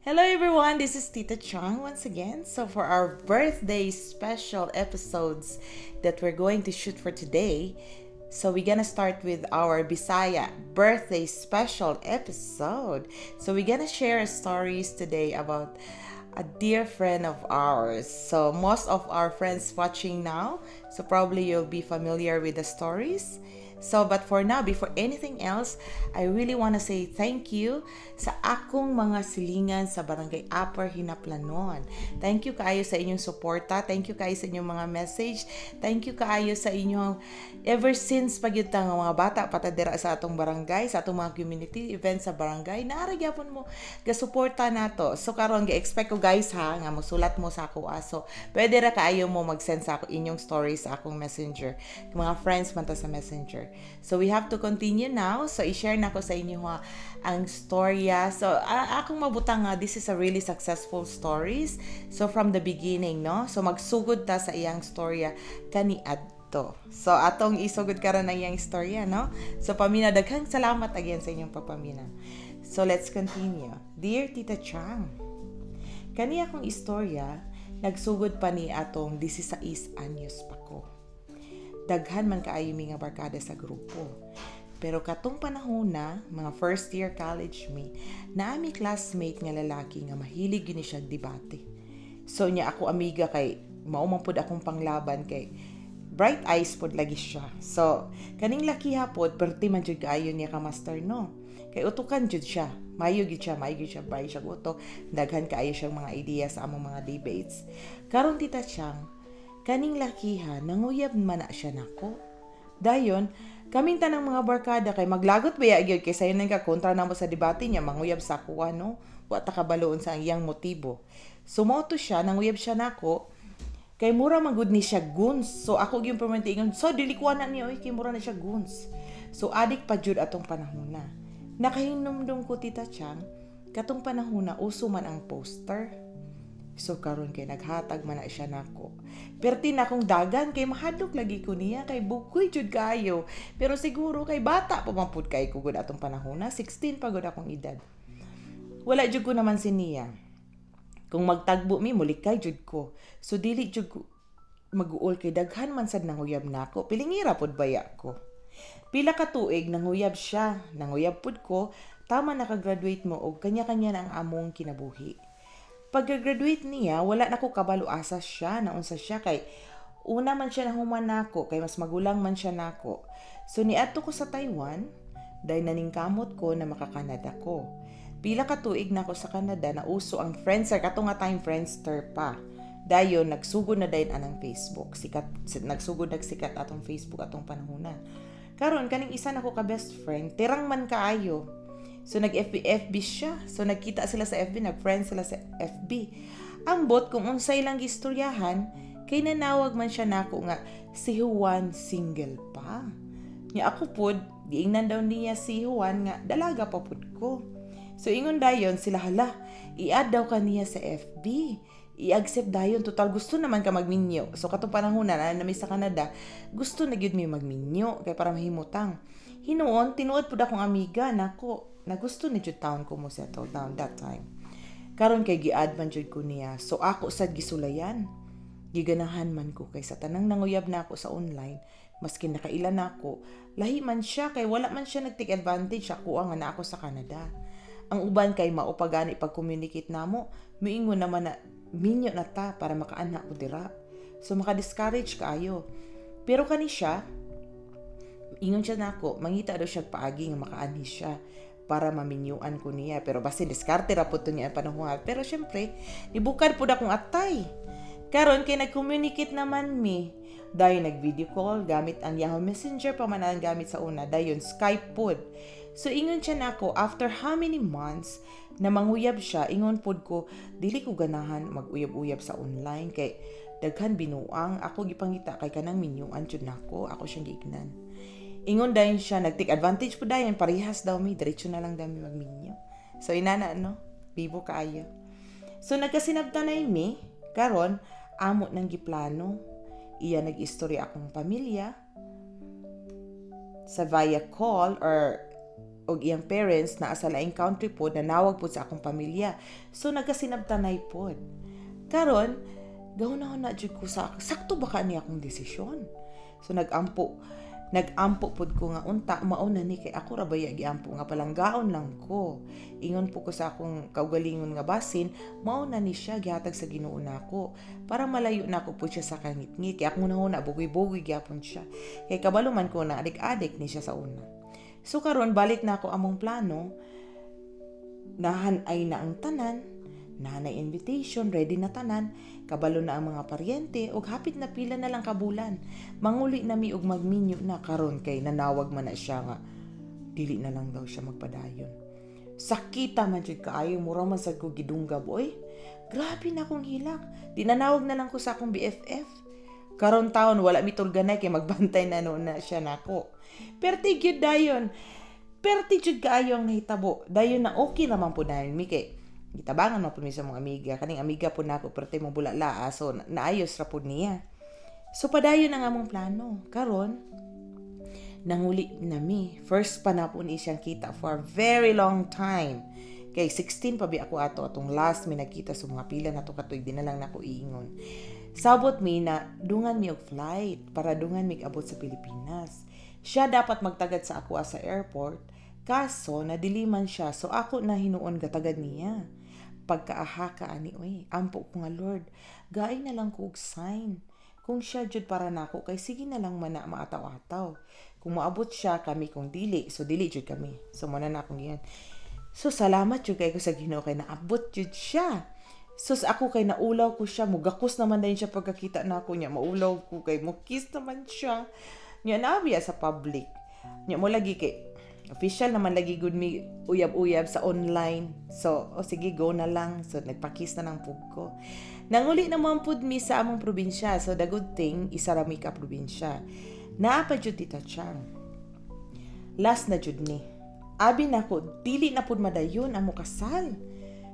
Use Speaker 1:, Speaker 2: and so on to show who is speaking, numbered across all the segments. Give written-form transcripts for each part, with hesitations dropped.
Speaker 1: Hello everyone, this is Tita Chang once again. So for our birthday special episodes that we're going to shoot for today, so we're gonna start with our Bisaya birthday special episode. So we're gonna share stories today about a dear friend of ours. So most of our friends watching now, so probably you'll be familiar with the stories. So, but for now, before anything else, I really want to say thank you sa akong mga silingan sa Barangay Upper Hinaplanon. Thank you kaayo sa inyong suporta. Thank you kaayo sa inyong mga message. Thank you kaayo sa inyong ever since pagyutang ng mga bata patadira sa atong barangay, sa atong mga community events sa barangay. Naaragyapon mo gasuporta nato. So karon gi-expect ko guys ha nga musulat mo sa ako aso. Pwede ra kaayo mo mag-send sa ako inyong stories sa akong messenger. Mga friends man ta sa messenger. So we have to continue now. So i-share na ko sa inyo ang storya. So akong mabutang nga this is a really successful stories. So from the beginning, no? So magsugod ta sa iyang storya kani adto. So atong isugod karon ang iyang storya, no? So pamina daghang salamat again sa inyong pagpamina. So let's continue. Dear Tita Chang, kani akong istorya nagsugod pa ni atong 16 anyos pa ko. Daghan man kaayo mi nga barkada sa grupo. Pero katong panahon na, mga first year college me, naami classmate nga lalaki nga mahilig yun siya debate. So niya ako amiga kay mao pud akong panglaban kay bright eyes pod lagi siya. So kaning laki hapod perti man jud kaayo niya ka master no. Kay utukan jud siya. Mayo gid siya, bay siya utok. Daghan kaayo siyang mga ideas sa among mga debates. Karon Tita Chang, kaning lakiha, nanguyab man na siya nako. Dayon, kaming tanang mga barkada kay maglagot ba gyud kay sayo nang kontra na mo sa debate niya, manguyab sa kuha no. Wa ta kabaloon sa iyang motibo. Sumoto siya, nanguyab siya nako. Kay mura magud ni siya guns. So ako gyud permantingon, so dili ko na niya oy kay mura na siya guns. So adik pa jud atong panahon na. Nakahinumdum ko Tita Chang, katong panahon na uso man ang poster. So karon kay naghatag man na siya nako. Perti na akong dagan kay mahadlok lagi ko niya kay bukoy jud kayo. Pero siguro kay bata pa man pud kay kugod atong panahon na 16 pa gud akong edad. Wala jud ko naman si niya. Kung magtagbo mi mulikay jud ko. So dili jud ko mag-uol kay daghan man sad nanguyab nako. Pilingira pud baya ko. Pila ka tuig nanguyab siya, nanguyab pud ko. Tama naka-graduate mo og kanya-kanya na ang among kinabuhi. Pag-graduate niya, wala na ko kabalo asa siya, naunsa siya kay una man siya nahuman nako kay mas magulang man siya nako. So niadto ko sa Taiwan, dahil naningkamot ko na makakanada ko. Pila ka tuig na ako sa Canada na uso ang Friendster, katong nga time Friendster pa. Dayon nagsugod na dayon anang Facebook. Nagsikat atong Facebook atong panahon na. Karon kaning isa nako ka best friend, tirang man kaayo. So nag-FB siya. So nagkita sila sa FB, nag-friend sila sa FB. Ambot kung unsay lang gistoryahan, kay nanawag man siya nako nga si Juan single pa. Nya ako pud, giingnan daw niya si Juan nga dalaga pa pud ko. So ingon dayon sila hala, i-add daw kaniya sa FB. I-accept dayon, total gusto naman ka magminyo. So katong panahon na nami sa Canada, gusto na gyud mi magminyo kay para mahimutang. Hinuon, tinuod pud akong amiga nako. Nagusto ni jud taon ko mo settle down that time. Karon kay gi-add man jud ko niya. So ako sad gisulayan. Giganahan man ko kay sa tanang nanguyab na ako sa online, maski nakailan na ako, lahi man siya kay wala man siya nag-take advantage ako ang na ako sa Canada. Ang uban kay maupagani pag-communicate namo, miingon naman na minyo na ta para makaana ko dira. So maka-discourage kaayo. Pero kani siya, ingon siya nako, mangita daw siya paagi nga makaanhi siya para maminyuan ko niya. Pero basta diskarte ra po ito niya panahon. Pero syempre, ibukad po na akong atay. Karon kay nag-communicate naman mi. Dayon nag-video call gamit ang Yahoo Messenger pa man ang gamit sa una. Dayon Skype pod. So ingon siya nako after how many months na manguyab siya, ingon pod ko, dili ko ganahan mag-uyab-uyab sa online kay daghan binuang ako gipangita kay kanang minyuan jud nako, ako siyang giignan. Ingon dayon siya, nag-take advantage po dayon, parehas daw mi, diretso na lang daw mi magminyo. So inana no, bibo kaayo. So nagkasinabtan na mi, karon amo nang giplano. Iya nag-istorya akong pamilya sa via call or og iyang parents na sa laing country pod, nanawag pod sa akong pamilya. So nagasinabtanay pod. Karon, gahuna na jud ko sa sakto ba kani akong desisyon. So nagampo pod ko nga unta mao na ni kay ako ra baya giampo nga palanggaon lang ko. Ingon po ko sa akong kaugalingon nga basin, mao na ni siya gihatag sa Ginoo nako para malayo na ko po siya sa kangit-ngit. Kay ako na bugoy-bugoy gyapon siya. Kay kabalo man ko na adik-adik ni siya sa una. So karon balik na ako among plano. Nahan ay na ang tanan, nanay invitation, ready na tanan, kabalo na ang mga paryente, og hapit na pila na lang kabulan. Manguli na mi og magminyo na karon kay nanawag man na siya nga dili na lang daw siya magpadayon. Sakita man jud kaayo, mura man sad ko gidunggab oy. Grabe na akong hilak. Dinanawag na lang ko sa akong BFF. Karon taon wala mi tulganay kay magbantay na no na siya nako. Perti gyud dayon. Perti jud kaayo ang nahitabo. Dayon na okay naman po dayon mi kay gitabangan man po mi sa mga amiga. Kaning amiga po nako perti mo bulala so naayos ra po niya. So padayon ang among plano. Karon nanguli na mi. First pa na po ni siyang kita for a very long time. Kay 16 pa bi ako atong last mi nakita sa mga pila na to katuig di na lang nako iingon. Sabot mi na dungan mi og flight para dungan mi abot sa Pilipinas. Siya dapat magtagad sa ako sa airport. Kaso nadiliman siya so ako na hinuon gatagad niya. Pagkaaha ka ani oy, ampo ko nga Lord, gaay na lang ko og sign. Kung siya jud para nako kay sige na lang man na maataw-ataw. Kung maabot siya kami kung dili, so dili jud kami. So mo na akong giyan. So salamat jud kay ko sa Ginoo kay naabot jud siya. So ako kay naulaw ko siya, mugakos naman din siya pagkakita nako niya, maulaw ko kay mo kiss naman siya. Nya nabiya sa public. Nya mo lagi kay official naman lagi good mi uyab-uyab sa online. So sige go na lang. So nagpa-kiss na ng pug ko. Nanguli naman pud mi sa among probinsya. So the good thing isa ra mi ka probinsya. Naa pa jud Tita Chang. Last na jud ni. Abi nako dili na pud madayon amo kasal.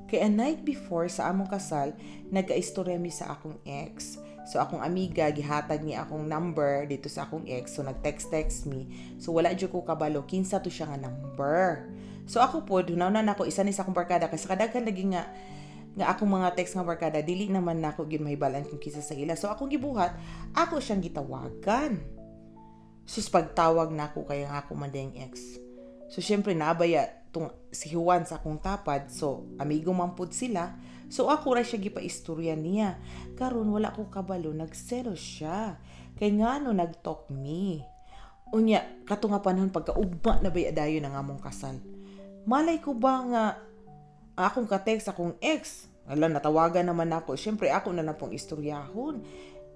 Speaker 1: Kay a night before sa among kasal, nagka-istorya mi sa akong ex. So akong amiga gihatag ni akong number dito sa akong ex. So nag-text me. So wala jud ko kabalo kinsa to siya nga number. So ako pod hunaw na nako isa ni sa akong barkada kasi kadaghan lagi nga akong mga text nga barkada dili naman nako gyud mahibalan kung kinsa sa ila. So akong gibuhat, ako siyang gitawagan. Sus pagtawag nako kay nga ako man ding ex. So syempre nabaya tong si Juan sa akong tapad. So amigo man pud sila. So ako ra siya gipaistorya niya. Karon wala ko kabalo, nagselos siya. Kay ngano nagtalk me. Unya kato nga panahon pagkaugma na baya dayon ang among kasal. Malay ko ba nga akong ka-text akong ex. Ala natawagan naman ako. Syempre ako na lang pong istoryahon.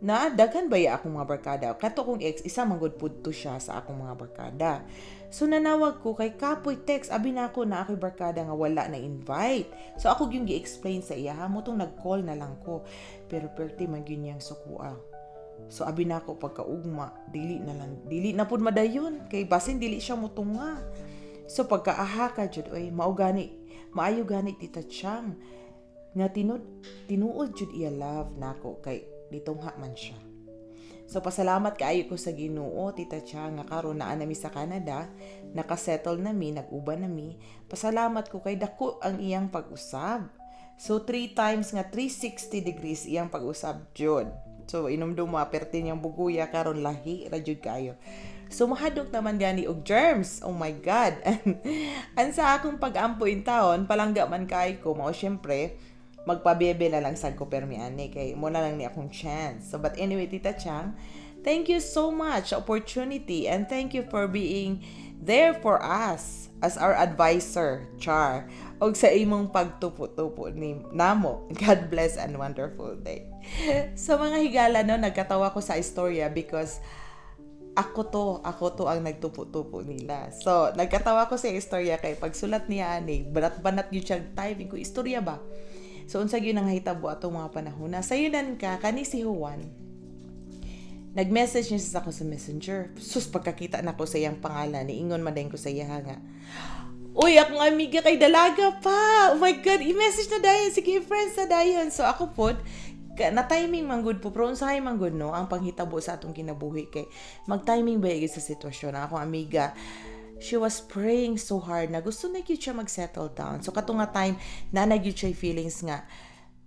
Speaker 1: Na daghan baya akong mga barkada. Kato kong ex isa manggod pud to siya sa akong mga barkada. So nanawag ko kay kapoy text abi na ako na ako'y barkada nga wala na invite. So ako yung gi-explain sa iya ha mo tong nag-call na lang ko. Pero perti man gyud niyang sukua. So abi na ako pagkaugma dili na pud madayon kay basin dili siya motunga. So pagkaaha ka jud oy maayo gani Tita Chang nga tinuod jud iya love nako kay ditongha man siya. So pasalamat kaayo ko sa Ginoo Tita Chang nga karon naa nami sa Canada, nakasettle nami, nag-uban nami. Pasalamat ko kay dako ang iyang pag-usab. So 3 times nga 360 degrees iyang pag-usab jud. So inumdum mo perti niyang buguya karon lahi ra jud kayo. So mahadok naman gani og germs. Oh my God. An sa akong pag-ampo in taon, palangga man kay ko mao syempre magpabebe na lang sad ko permi ani kay mo na lang ni akong chance. So but anyway Tita Chang, thank you so much opportunity and thank you for being there for us as our advisor, Char. Og sa imong pagtupo-tupo ni namo. God bless and wonderful day. So mga higala no, nagkatawa ko sa istorya because ako to ang nagtupo-tupo nila. So, nagkatawa ko sa istorya kay pagsulat niya ani, banat-banat yun siyang typing ko, istorya ba? So, unsa gyud ang hitabo atong mga panahon na sayunan ka kani si Juan. Nag-message niya sa ako sa Messenger. Sus pagkakita nako sa iyang pangalan, niingon man din ko sa iya nga. Uy, akong amiga kay dalaga pa. Oh my God, i-message na dayon, sige friends na dayon. So ako pod na timing manggod po pero unsahay manggod no ang panghitabo sa atong kinabuhi kay mag-timing ba sa sitwasyon. Ang akong amiga she was praying so hard na gusto na gyud siya mag-settle down. So kato nga time na nagyud siya feelings nga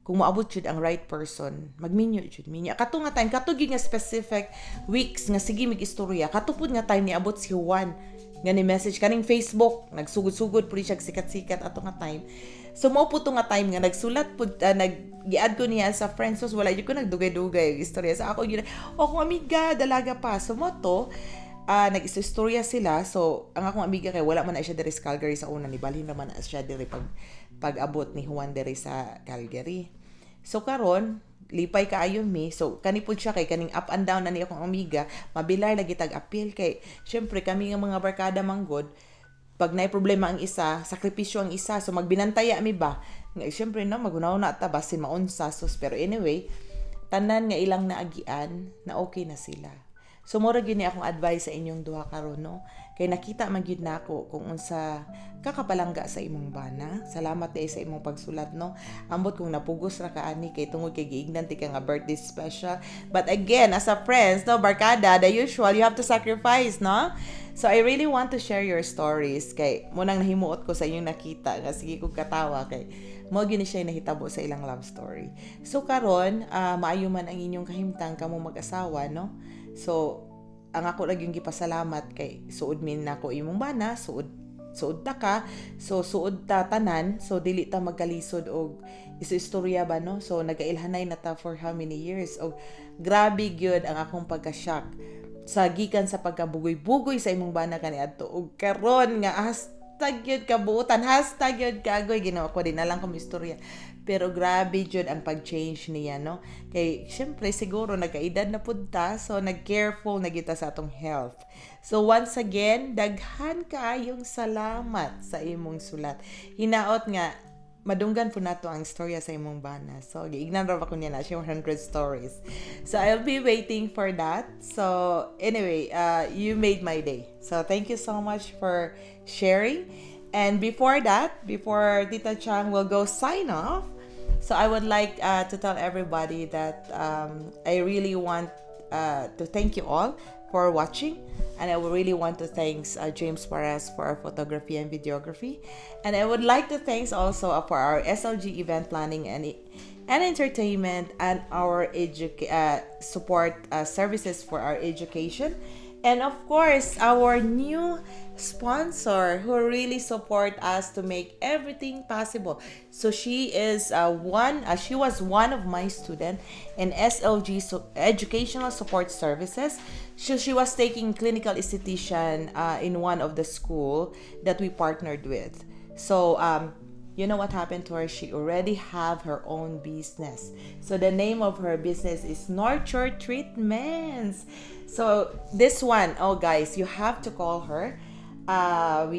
Speaker 1: kung maabot jud ang right person, magminyo jud minyo. Kato nga time, kato gyud nga specific weeks nga sige mig-istorya. Kato pud nga time niabot si Juan nga ni message kaning Facebook, nagsugod-sugod pud siya sikat-sikat ato nga time. So mo po nga time nga nagsulat pud nag-gi-add ko niya sa friends, so wala jud ko nagdugay-dugay yung istorya sa ako yun. O kung amiga dalaga pa. So mo to nag-istorya sila. So ang akong amiga kay wala man na siya diri sa Calgary sa una, ni balhin naman na siya diri pag-abot ni Juan diri sa Calgary. So karon lipay kaayo mi. So kani pud siya kay kaning up and down na ni akong amiga, mabilar lagi tag-appeal kay syempre kami nga mga barkada manggod, pag naay problema ang isa, sakripisyo ang isa, so magbinantaya mi ba? Syempre no, magunaw na ta basin maunsa sus, pero anyway, tanan nga ilang naagian na okay na sila. So mura gyud ni akong advice sa inyong duha karon no. Kay nakita man gyud nako kung unsa kakapalangga sa imong bana. Salamat day sa imong pagsulat no. Ambot kung napugos ra ka ani kay tungod kay giignan ti ka nga birthday special. But again, as a friends no, barkada, the usual, you have to sacrifice no. So I really want to share your stories kay mo nang nahimuot ko sa inyong nakita nga sige ko katawa kay mo gyud ni siya nahitabo sa ilang love story. So karon maayo man ang inyong kahimtang kamo mag-asawa no. So ang ako lang yung gipasalamat kay suod min nako imong bana, suod ta ka, so suod ta tanan, so dili ta magkalisod og istorya ba no. So nagailhanay na ta for how many years. Og grabe gyud ang akong pagka-shock sa gikan sa pagkabugoy-bugoy sa imong bana kaniadto og karon nga hashtag yun kabuutan, hashtag yun kagoy, ginawa ko din na lang kong istorya. Pero grabe jud ang pag-change niya, no? Kay, syempre, siguro, nagkaedad na punta, so nag-careful na kita sa atong health. So, once again, daghan kaayong salamat sa imong sulat. Hinaot nga, madunggan po nato ang istorya sa imong bana. So, giignan ra ba ko niya na siya 100 stories. So, I'll be waiting for that. So, anyway, you made my day. So, thank you so much for sharing. And before that, before Tita Chang will go sign off, so I would like to tell everybody that I really want to thank you all for watching. And I would really want to thank James Perez for our photography and videography. And I would like to thank also for our SLG event planning and entertainment and our support services for our education. And of course, our new sponsor who really support us to make everything possible. So she is she was one of my student in SLG Educational Support Services. So she was taking clinical esthetician in one of the school that we partnered with. So you know what happened to her? She already have her own business. So the name of her business is Nurture Treatments. So this one, oh guys, you have to call her. I'm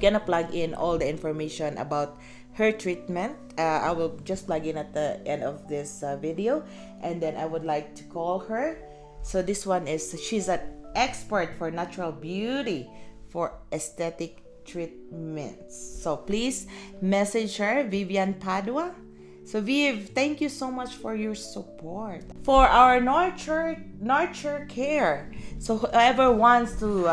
Speaker 1: gonna plug in all the information about her treatment. I will just plug in at the end of this video, and then I would like to call her. So this one she's an expert for natural beauty for aesthetic treatments. So please message her, Vivian Padua. So Viv, thank you so much for your support. For our nurture care. So whoever wants to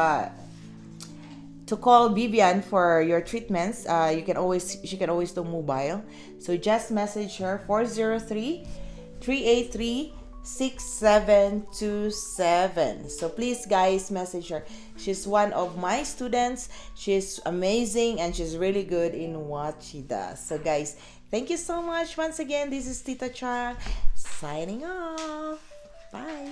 Speaker 1: call Vivian for your treatments, she can always do mobile. So just message her 403-383-6727. So please guys, message her. She's one of my students. She's amazing and she's really good in what she does. So guys, thank you so much once again. This is Tita Chang signing off. Bye.